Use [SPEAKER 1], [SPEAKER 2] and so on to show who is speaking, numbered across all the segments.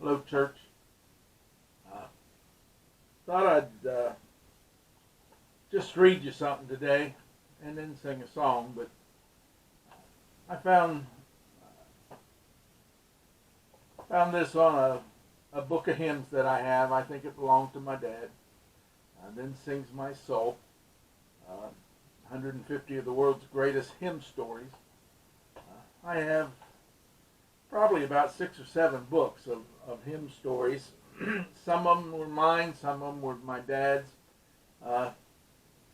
[SPEAKER 1] Hello, church. Thought I'd just read you something today and then sing a song, but I found this on a book of hymns that I have. I think it belonged to my dad. Then Sings My Soul. 150 of the world's greatest hymn stories. I have probably about 6 or 7 books of hymn stories. Some of them were mine, some of them were my dad's.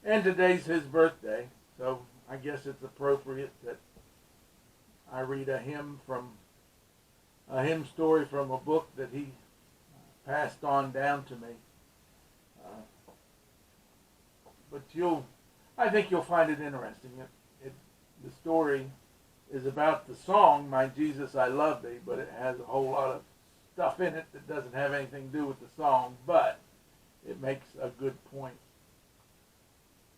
[SPEAKER 1] And today's his birthday, so I guess it's appropriate that I read a hymn story from a book that he passed on down to me. But I think you'll find it interesting. The story is about the song, My Jesus I Love Thee, but it has a whole lot of stuff in it that doesn't have anything to do with the song, but it makes a good point.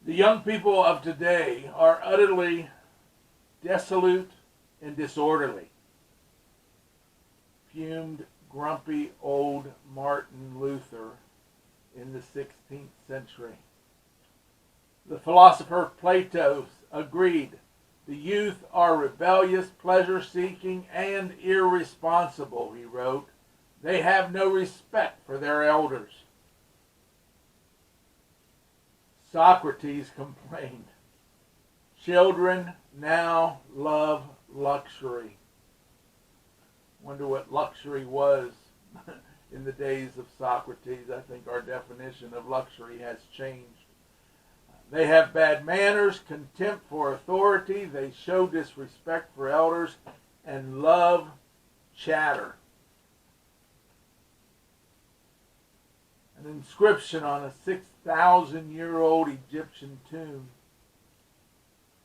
[SPEAKER 1] The young people of today are utterly dissolute and disorderly. Fumed, grumpy old Martin Luther in the 16th century. The philosopher Plato agreed, the youth are rebellious, pleasure-seeking, and irresponsible, he wrote. They have no respect for their elders. Socrates complained, children now love luxury. Wonder what luxury was in the days of Socrates. I think our definition of luxury has changed. They have bad manners, contempt for authority. They show disrespect for elders and love chatter. An inscription on a 6,000-year-old Egyptian tomb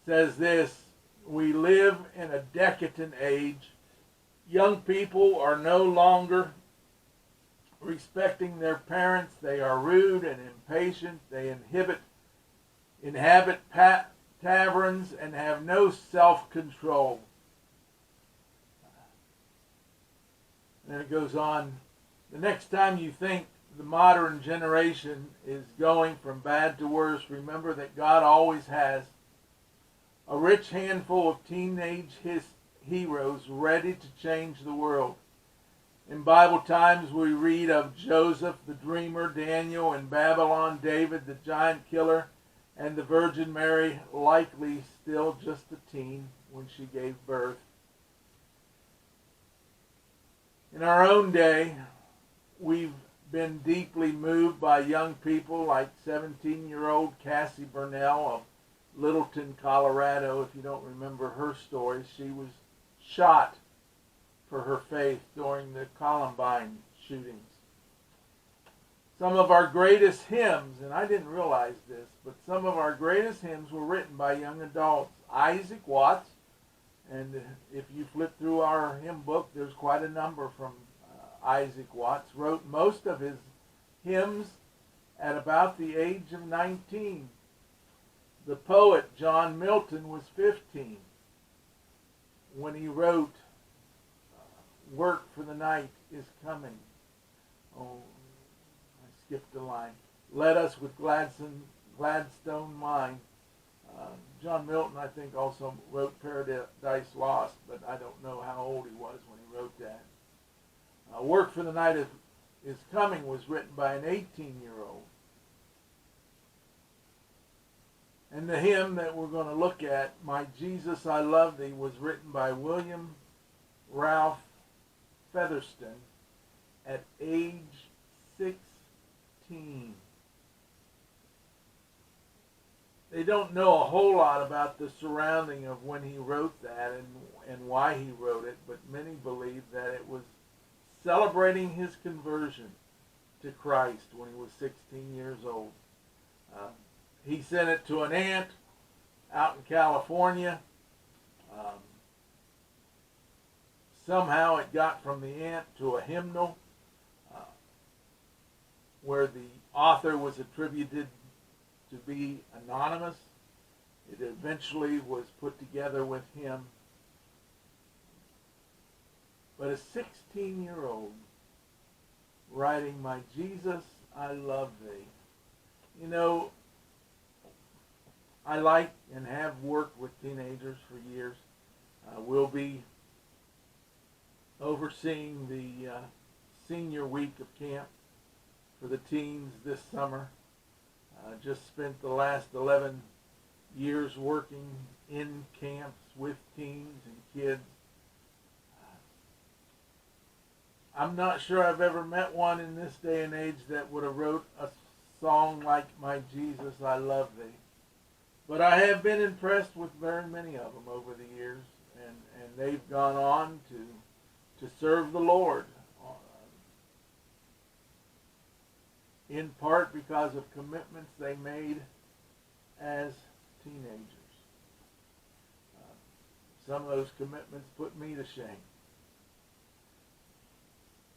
[SPEAKER 1] says this: we live in a decadent age. Young people are no longer respecting their parents. They are rude and impatient. They inhabit taverns and have no self-control. And then it goes on, the next time you think the modern generation is going from bad to worse, remember that God always has a rich handful of teenage heroes ready to change the world. In Bible times, we read of Joseph, the dreamer, Daniel in Babylon, David, the giant killer, and the Virgin Mary, likely still just a teen when she gave birth. In our own day, we've been deeply moved by young people like 17-year-old Cassie Burnell of Littleton, Colorado. If you don't remember her story, she was shot for her faith during the Columbine shootings. Some of our greatest hymns, and I didn't realize this, but some of our greatest hymns were written by young adults. Isaac Watts, and if you flip through our hymn book, there's quite a number from Isaac Watts, wrote most of his hymns at about the age of 19. The poet John Milton was 15 when he wrote, Work for the night is coming. Oh, I skipped a line. Let us with Gladstone mind. John Milton, I think, also wrote Paradise Lost, but I don't know how old he was when he wrote that. Work for the Night is Coming was written by an 18-year-old. And the hymn that we're going to look at, My Jesus I Love Thee, was written by William Ralph Featherston at age 16. They don't know a whole lot about the surrounding of when he wrote that and why he wrote it, but many believe that it was celebrating his conversion to Christ when he was 16 years old. He sent it to an aunt out in California. Somehow it got from the aunt to a hymnal where the author was attributed to be anonymous. It eventually was put together with him. But a 16-year-old writing, "My Jesus, I love thee." You know, I like and have worked with teenagers for years. We'll be overseeing the senior week of camp for the teens this summer. Just spent the last 11 years working in camps with teens and kids. I'm not sure I've ever met one in this day and age that would have wrote a song like "My Jesus, I Love Thee." But I have been impressed with very many of them over the years, and they've gone on to serve the Lord, in part because of commitments they made as teenagers. Some of those commitments put me to shame.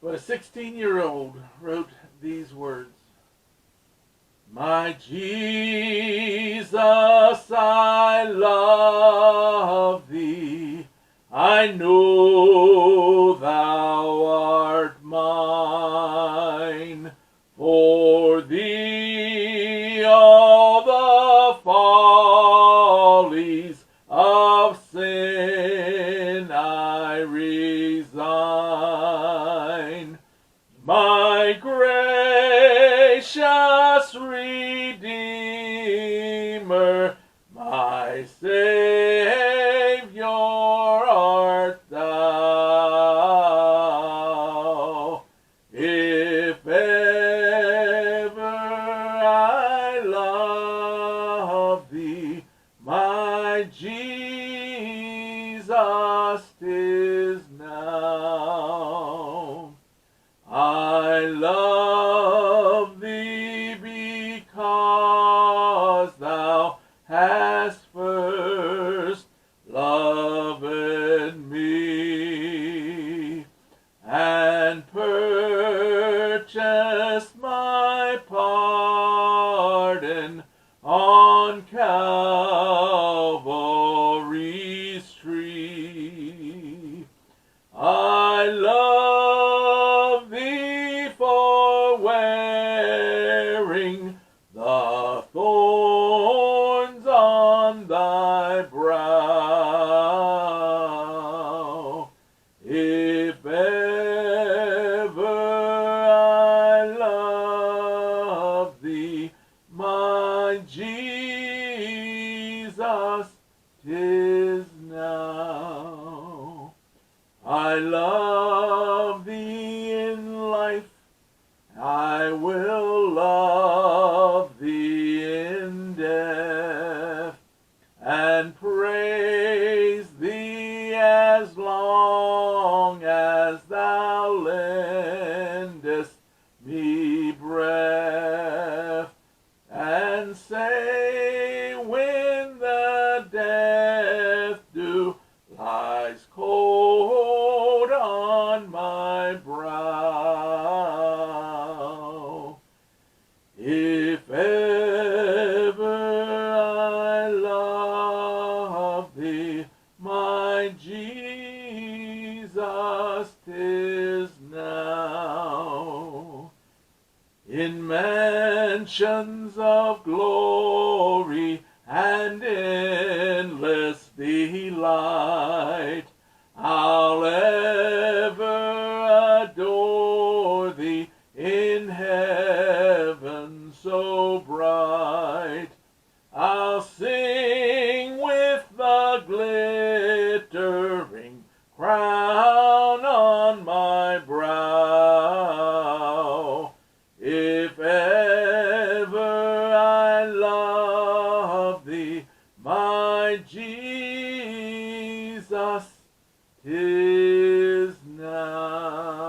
[SPEAKER 1] But a 16-year-old wrote these words: "My Jesus, I love thee. I know thou art mine. For thee all the follies of sin I resign. My gracious Redeemer, my Savior art thou. If ever I love thee, my Jesus, 'tis now. I love thee because thou hast first loved me and purchased my pardon on Calvary's tree. I love thee for wearing the thorns on thy brow. If ever I love thee, my Jesus, 'tis now. I love thee in life, I will love thee in death, and praise thee as long as thou lendest me breath, and say when the death dew lies cold on my brow. If ever I love thee, my Jesus, 'tis now. In mansions of glory and endless delight, I'll ever adore thee in heaven so bright. I'll sing with the glittering crown on my brow. If ever I love thee, my Jesus, 'tis now.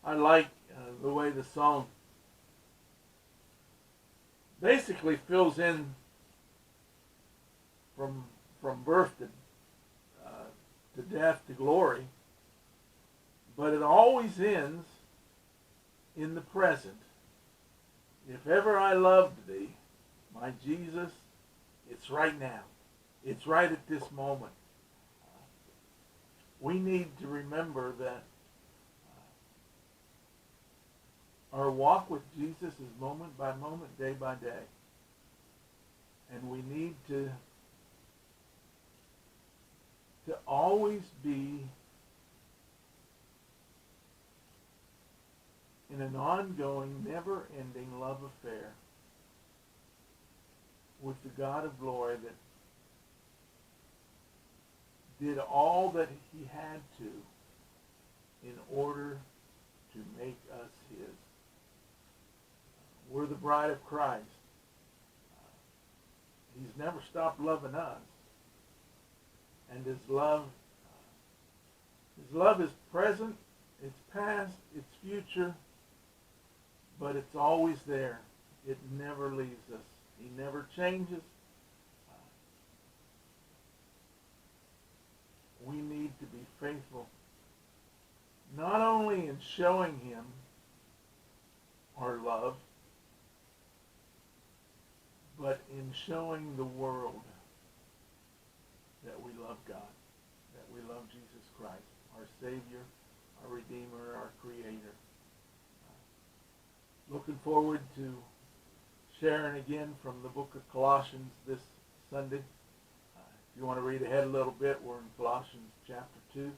[SPEAKER 1] I like the way the song basically fills in from birth to death to glory, but it always ends in the present. If ever I loved thee, my Jesus, it's right now. It's right at this moment. We need to remember that Our walk with Jesus is moment by moment, day by day. And we need to always be in an ongoing, never-ending love affair with the God of glory that did all that he had to in order to make us his. We're the bride of Christ. He's never stopped loving us. And his love is present, it's past, it's future, but it's always there. It never leaves us. He never changes. We need to be faithful, not only in showing him our love, but in showing the world that we love God, that we love Jesus Christ, our Savior, our Redeemer, our Creator. Looking forward to sharing again from the book of Colossians this Sunday. If you want to read ahead a little bit, we're in Colossians chapter 2.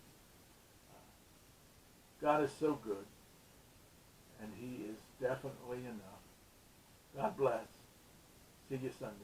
[SPEAKER 1] God is so good, and he is definitely enough. God bless. See you Sunday.